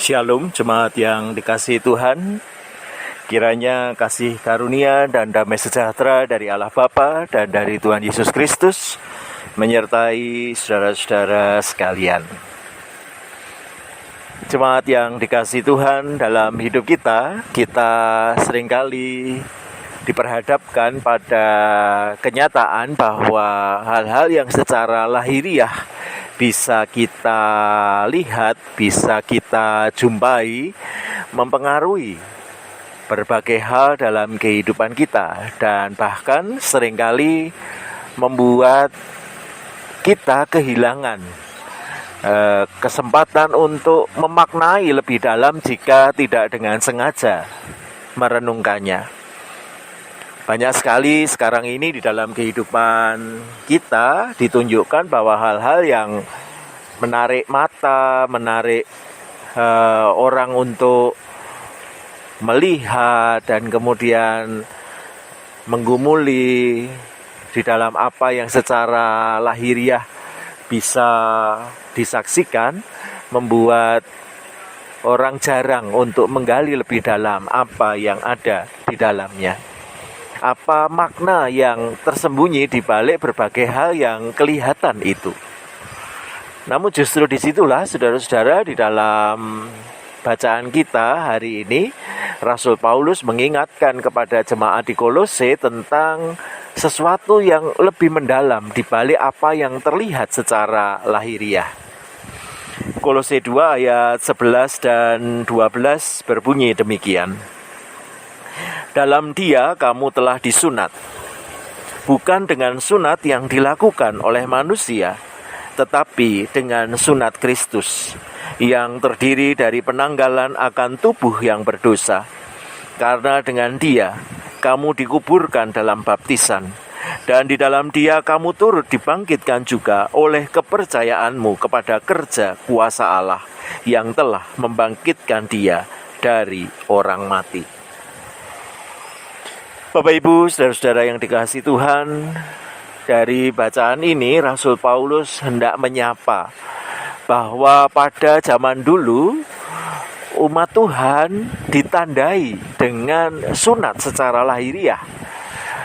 Shalom jemaat yang dikasihi Tuhan. Kiranya kasih karunia dan damai sejahtera dari Allah Bapa dan dari Tuhan Yesus Kristus menyertai saudara-saudara sekalian. Jemaat yang dikasihi Tuhan, dalam hidup kita seringkali diperhadapkan pada kenyataan bahwa hal-hal yang secara lahiriah bisa kita lihat, bisa kita jumpai, mempengaruhi berbagai hal dalam kehidupan kita, dan bahkan seringkali membuat kita kehilangan kesempatan untuk memaknai lebih dalam jika tidak dengan sengaja merenungkannya. Banyak sekali sekarang ini di dalam kehidupan kita ditunjukkan bahwa hal-hal yang menarik mata, menarik orang untuk melihat dan kemudian menggumuli di dalam apa yang secara lahiriah bisa disaksikan, membuat orang jarang untuk menggali lebih dalam apa yang ada di dalamnya. Apa makna yang tersembunyi di balik berbagai hal yang kelihatan itu. Namun justru disitulah saudara-saudara, di dalam bacaan kita hari ini, Rasul Paulus mengingatkan kepada jemaat di Kolose tentang sesuatu yang lebih mendalam di balik apa yang terlihat secara lahiriah. Kolose 2 ayat 11 dan 12 berbunyi demikian. Dalam Dia kamu telah disunat, bukan dengan sunat yang dilakukan oleh manusia, tetapi dengan sunat Kristus, yang terdiri dari penanggalan akan tubuh yang berdosa. Karena dengan Dia kamu dikuburkan dalam baptisan, dan di dalam Dia kamu turut dibangkitkan juga oleh kepercayaanmu kepada kerja kuasa Allah yang telah membangkitkan Dia dari orang mati. Bapak Ibu, saudara-saudara yang dikasihi Tuhan, dari bacaan ini Rasul Paulus hendak menyapa bahwa pada zaman dulu umat Tuhan ditandai dengan sunat secara lahiriah.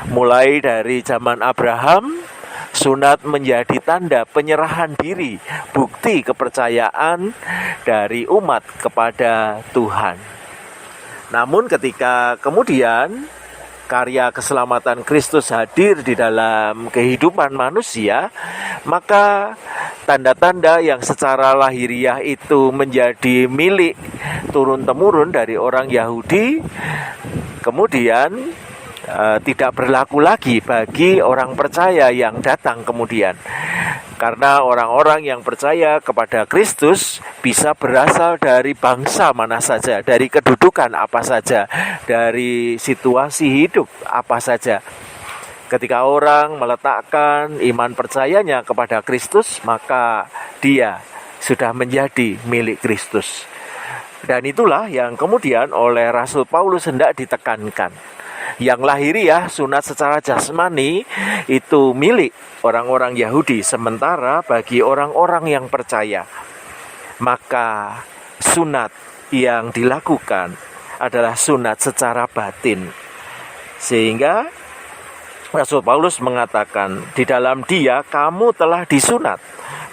Mulai dari zaman Abraham, sunat menjadi tanda penyerahan diri, bukti kepercayaan dari umat kepada Tuhan. Namun ketika kemudian karya keselamatan Kristus hadir di dalam kehidupan manusia, maka tanda-tanda yang secara lahiriah itu menjadi milik turun-temurun dari orang Yahudi, kemudian tidak berlaku lagi bagi orang percaya yang datang kemudian. Karena orang-orang yang percaya kepada Kristus bisa berasal dari bangsa mana saja, dari kedudukan apa saja, dari situasi hidup apa saja. Ketika orang meletakkan iman percayanya kepada Kristus, maka dia sudah menjadi milik Kristus. Dan itulah yang kemudian oleh Rasul Paulus hendak ditekankan. Yang lahiriah, sunat secara jasmani, itu milik orang-orang Yahudi, sementara bagi orang-orang yang percaya, maka sunat yang dilakukan adalah sunat secara batin. Sehingga Rasul Paulus mengatakan, di dalam Dia kamu telah disunat,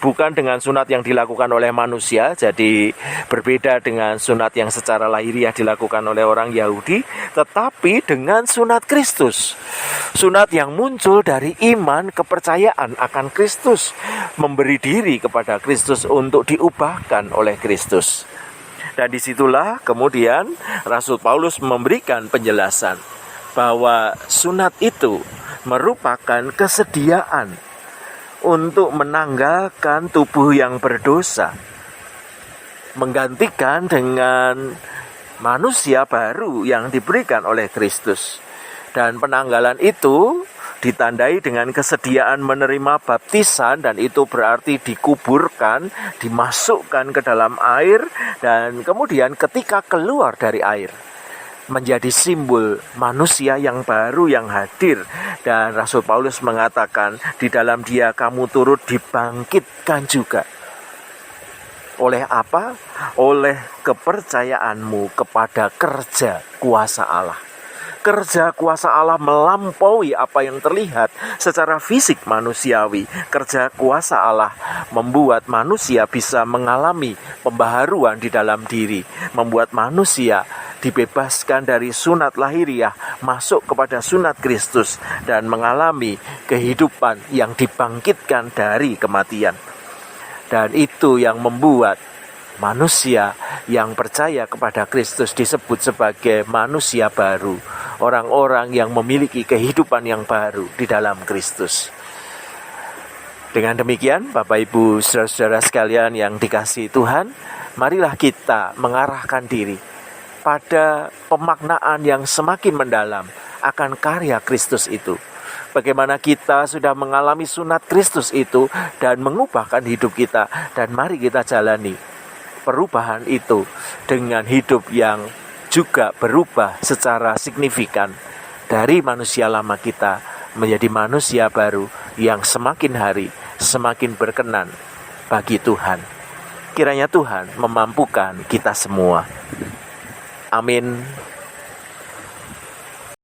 bukan dengan sunat yang dilakukan oleh manusia, jadi berbeda dengan sunat yang secara lahiriah dilakukan oleh orang Yahudi, tetapi dengan sunat Kristus. Sunat yang muncul dari iman kepercayaan akan Kristus, memberi diri kepada Kristus untuk diubahkan oleh Kristus. Dan disitulah kemudian Rasul Paulus memberikan penjelasan bahwa sunat itu merupakan kesediaan untuk menanggalkan tubuh yang berdosa, menggantikan dengan manusia baru yang diberikan oleh Kristus. Dan penanggalan itu ditandai dengan kesediaan menerima baptisan, dan itu berarti dikuburkan, dimasukkan ke dalam air, dan kemudian ketika keluar dari air menjadi simbol manusia yang baru yang hadir. Dan Rasul Paulus mengatakan, di dalam Dia kamu turut dibangkitkan juga. Oleh apa? Oleh kepercayaanmu kepada kerja kuasa Allah. Kerja kuasa Allah melampaui apa yang terlihat secara fisik manusiawi. Kerja kuasa Allah membuat manusia bisa mengalami pembaharuan di dalam diri, membuat manusia dibebaskan dari sunat lahiriah masuk kepada sunat Kristus dan mengalami kehidupan yang dibangkitkan dari kematian. Dan itu yang membuat manusia yang percaya kepada Kristus disebut sebagai manusia baru, orang-orang yang memiliki kehidupan yang baru di dalam Kristus. Dengan demikian, Bapak Ibu saudara-saudara sekalian yang dikasihi Tuhan, marilah kita mengarahkan diri pada pemaknaan yang semakin mendalam akan karya Kristus itu. Bagaimana kita sudah mengalami sunat Kristus itu dan mengubahkan hidup kita, dan mari kita jalani perubahan itu dengan hidup yang juga berubah secara signifikan dari manusia lama kita menjadi manusia baru yang semakin hari semakin berkenan bagi Tuhan. Kiranya Tuhan memampukan kita semua. Amin.